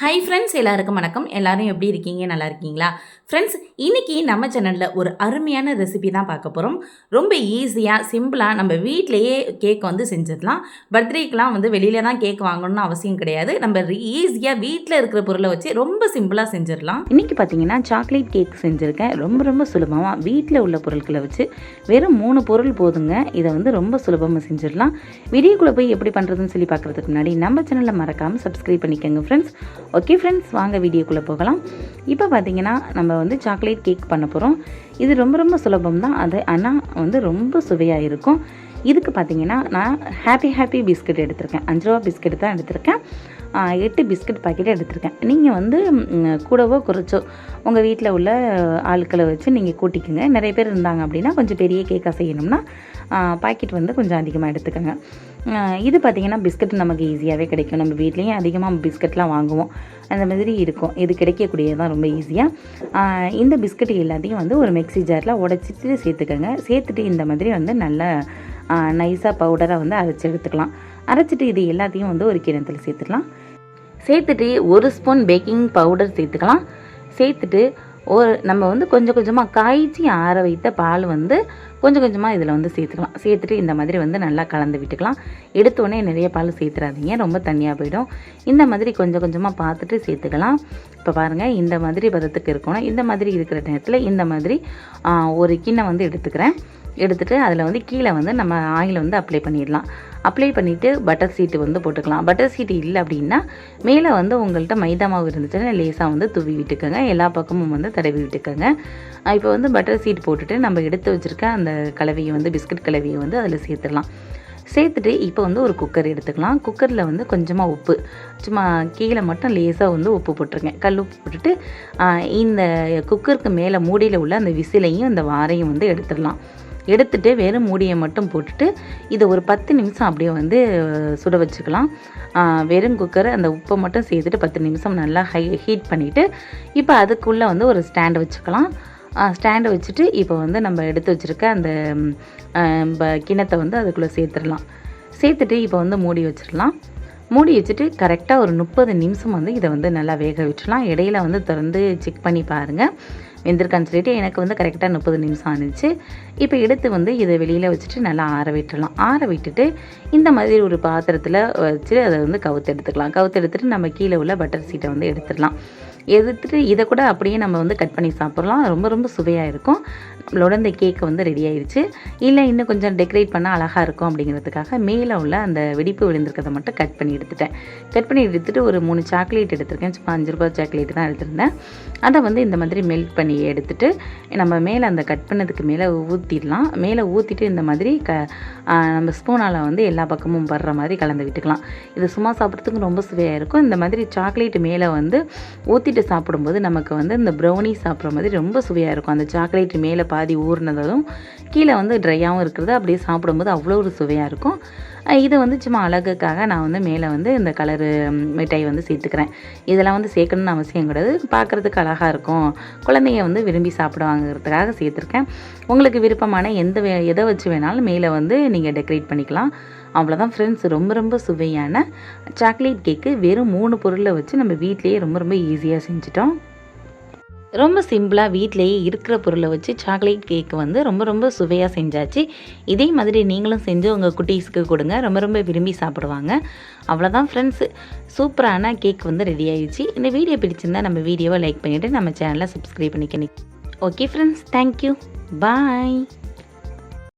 Hi friends, எல்லாருக்கும் வணக்கம். எல்லாரும் எப்படி இருக்கீங்க? நல்லா இருக்கீங்களா? ஃப்ரெண்ட்ஸ், இன்றைக்கி நம்ம சேனலில் ஒரு அருமையான ரெசிபி தான் பார்க்க போகிறோம். ரொம்ப ஈஸியாக சிம்பிளாக நம்ம வீட்டிலையே கேக் செஞ்சிடலாம். பர்த்டேக்கெலாம் வெளியில் தான் கேக் வாங்கணும்னு அவசியம் கிடையாது. நம்ம ஈஸியாக வீட்டில் இருக்கிற பொருளை வச்சு ரொம்ப சிம்பிளாக செஞ்சிடலாம். இன்றைக்கி பார்த்தீங்கன்னா சாக்லேட் கேக் செஞ்சுருக்கேன். ரொம்ப சுலபமாக வீட்டில் உள்ள பொருட்களை வச்சு வெறும் 3 பொருள் போதுங்க. இதை ரொம்ப சுலபமாக செஞ்சிடலாம். வீடியோக்குள்ளே போய் எப்படி பண்ணுறதுன்னு சொல்லி பார்க்குறதுக்கு முன்னாடி நம்ம சேனலில் மறக்காமல் சப்ஸ்கிரைப் பண்ணிக்கோங்க ஃப்ரெண்ட்ஸ். ஓகே ஃப்ரெண்ட்ஸ், வாங்க வீடியோக்குள்ளே போகலாம். இப்போ பார்த்தீங்கன்னா நம்ம சாக்லேட் கேக் பண்ண போகிறோம். இது ரொம்ப சுலபம் தான். ஆனால் ரொம்ப சுவையாக இருக்கும். இதுக்கு பார்த்தீங்கன்னா நான் ஹாப்பி பிஸ்கட் எடுத்திருக்கேன். 5 ரூபா பிஸ்கட் தான் எடுத்திருக்கேன். 8 பிஸ்கட் பாக்கெட் எடுத்திருக்கேன். நீங்கள் கூடவோ குறைச்சோ உங்கள் வீட்டில் உள்ள ஆட்களை வச்சு நீங்கள் கூட்டிக்குங்க. நிறைய பேர் இருந்தாங்க அப்படின்னா கொஞ்சம் பெரிய கேக்காக செய்யணும்னா பாக்கெட் கொஞ்சம் அதிகமாக எடுத்துக்கோங்க. இது பார்த்திங்கன்னா பிஸ்கட் நமக்கு ஈஸியாகவே கிடைக்கும். நம்ம வீட்லேயும் அதிகமாக பிஸ்கட்லாம் வாங்குவோம். அந்த மாதிரி இருக்கும். இது கிடைக்கக்கூடியதான் ரொம்ப ஈஸியாக. இந்த பிஸ்கட் எல்லாத்தையும் ஒரு மிக்ஸி ஜாரில் உடச்சிட்டு சேர்த்துக்கோங்க. சேர்த்துட்டு இந்த மாதிரி நல்லா நைஸாக பவுடராக அரைச்சி எடுத்துக்கலாம். அரைச்சிட்டு இது எல்லாத்தையும் ஒரு கிண்ணத்தில் சேர்த்துக்கலாம். சேர்த்துட்டு 1 ஸ்பூன் பேக்கிங் பவுடர் சேர்த்துக்கலாம். சேர்த்துட்டு நம்ம கொஞ்சம் கொஞ்சமாக காய்ச்சி ஆற வைத்த பால் கொஞ்சம் கொஞ்சமாக இதில் சேர்த்துக்கலாம். சேர்த்துட்டு இந்த மாதிரி நல்லா கலந்து விட்டுக்கலாம். எடுத்தோடனே நிறைய பால் சேர்த்துறாதீங்க, ரொம்ப தண்ணியாக போயிடும். இந்த மாதிரி கொஞ்சம் கொஞ்சமாக பார்த்துட்டு சேர்த்துக்கலாம். இப்போ பாருங்கள், இந்த மாதிரி பதத்துக்கு இருக்கணும். இந்த மாதிரி இருக்கிற நேரத்தில் இந்த மாதிரி ஒரு கிண்ணம் எடுத்துக்கிறேன். எடுத்துகிட்டு அதில் கீழே நம்ம ஆயில் அப்ளை பண்ணிடலாம். அப்ளை பண்ணிவிட்டு பட்டர் சீட்டு போட்டுக்கலாம். பட்டர் சீட்டு இல்லை அப்படின்னா மேலே உங்கள்கிட்ட மைதா மாவு இருந்துச்சுன்னா லேசாக தூவி விட்டுக்கோங்க. எல்லா பக்கமும் தடவி விட்டுக்கோங்க. இப்போ பட்டர் சீட் போட்டுட்டு நம்ம எடுத்து வச்சுருக்க அந்த கலவையை பிஸ்கட் கலவையை அதில் சேர்த்துடலாம். சேர்த்துட்டு இப்போ ஒரு குக்கர் எடுத்துக்கலாம். குக்கரில் கொஞ்சமாக உப்பு, சும்மா கீழே மட்டும் லேசாக உப்பு போட்டுருங்க. கல் உப்பு போட்டுட்டு இந்த குக்கருக்கு மேலே மூடியில் உள்ள அந்த விசிலையும் அந்த வாரையும் எடுத்துடலாம். எடுத்துகிட்டு வெறும் மூடியை மட்டும் போட்டுட்டு இதை ஒரு 10 நிமிஷம் அப்படியே சுட வச்சுக்கலாம். வெறும் குக்கரை அந்த உப்பை மட்டும் சேர்த்துட்டு 10 நிமிஷம் நல்லா ஹீட் பண்ணிவிட்டு இப்போ அதுக்குள்ளே ஒரு ஸ்டாண்டு வச்சுக்கலாம். ஸ்டாண்டை வச்சுட்டு இப்போ நம்ம எடுத்து வச்சுருக்க அந்த கிண்ணத்தை அதுக்குள்ளே சேர்த்துடலாம். சேர்த்துட்டு இப்போ மூடி வச்சிடலாம். மூடி வச்சுட்டு கரெக்டாக ஒரு 30 நிமிஷம் இதை நல்லா வேக விட்டுடலாம். இடையில திறந்து செக் பண்ணி பாருங்கள் வெந்திருக்கான்னு சொல்லிட்டு. எனக்கு கரெக்டாக 30 நிமிஷம் ஆனிச்சு. இப்போ எடுத்து இதை வெளியில் வச்சுட்டு நல்லா ஆற விட்டுடலாம். ஆற விட்டுட்டு இந்த மாதிரி ஒரு பாத்திரத்தில் வச்சு அதை கவுத்து எடுத்துக்கலாம். கவுத்து எடுத்துகிட்டு நம்ம கீழே உள்ள பட்டர் சீட்டை எடுத்துடலாம். எடுத்துகிட்டு இதை கூட அப்படியே நம்ம கட் பண்ணி சாப்பிட்லாம். ரொம்ப சுவையாக இருக்கும். நம்மளோட இந்த கேக்கு ரெடி ஆயிடுச்சு. இல்லை இன்னும் கொஞ்சம் டெக்கரேட் பண்ணால் அழகாக இருக்கும் அப்படிங்கிறதுக்காக மேலே உள்ள அந்த வெடிப்பு விழுந்திருக்கிறத மட்டும் கட் பண்ணி எடுத்துட்டேன். கட் பண்ணி எடுத்துகிட்டு ஒரு 3 சாக்லேட் எடுத்திருக்கேன். சும்மா 5 ரூபா சாக்லேட் தான் எடுத்திருந்தேன். அதை இந்த மாதிரி மெல்ட் பண்ணி எடுத்துகிட்டு நம்ம மேலே அந்த கட் பண்ணதுக்கு மேலே ஊற்றிடலாம். மேலே ஊற்றிட்டு இந்த மாதிரி நம்ம ஸ்பூனால் எல்லா பக்கமும் வர்ற மாதிரி கலந்து விட்டுக்கலாம். இது சும்மா சாப்பிட்றதுக்கு ரொம்ப சுவையாக இருக்கும். இந்த மாதிரி சாக்லேட் மேலே ஊற்றிட்டு சாப்பிடும்போது நமக்கு இந்த ப்ரௌனி சாப்பிட்ற மாதிரி ரொம்ப சுவையாக இருக்கும். அந்த சாக்லேட் மேலே பாதி ஊறினதும் கீழே ட்ரையாகவும் இருக்கிறது அப்படியே சாப்பிடும்போது அவ்வளோ ஒரு சுவையாக இருக்கும். இது சும்மா அழகுக்காக நான் மேலே இந்த கலரு மிட்டாய் சேர்த்துக்கிறேன். இதெல்லாம் சேர்க்கணுன்னு அவசியம் கிடையாது. பார்க்குறதுக்கு அழகாக இருக்கும், குழந்தைங்க விரும்பி சாப்பிடுவாங்கிறதுக்காக சேர்த்துருக்கேன். உங்களுக்கு விருப்பமான எதை வச்சு வேணாலும் மேலே நீங்கள் டெக்கரேட் பண்ணிக்கலாம். அவ்வளோதான் ஃப்ரெண்ட்ஸ், ரொம்ப சுவையான சாக்லேட் கேக்கு வெறும் 3 பொருளை வச்சு நம்ம வீட்டிலேயே ரொம்ப ஈஸியாக செஞ்சிட்டோம். ரொம்ப சிம்பிளாக வீட்டிலேயே இருக்கிற பொருளை வச்சு சாக்லேட் கேக்கு ரொம்ப சுவையாக செஞ்சாச்சு. இதே மாதிரி நீங்களும் செஞ்சு உங்கள் குட்டீஸ்க்கு கொடுங்க, ரொம்ப விரும்பி சாப்பிடுவாங்க. அவ்வளோதான் ஃப்ரெண்ட்ஸ், சூப்பரான கேக் ரெடி ஆகிடுச்சு. இந்த வீடியோ பிடிச்சிருந்தா நம்ம வீடியோவை லைக் பண்ணிவிட்டு நம்ம சேனலை சப்ஸ்கிரைப் பண்ணிக்கணும். ஓகே ஃப்ரெண்ட்ஸ், தேங்க்யூ, பாய்.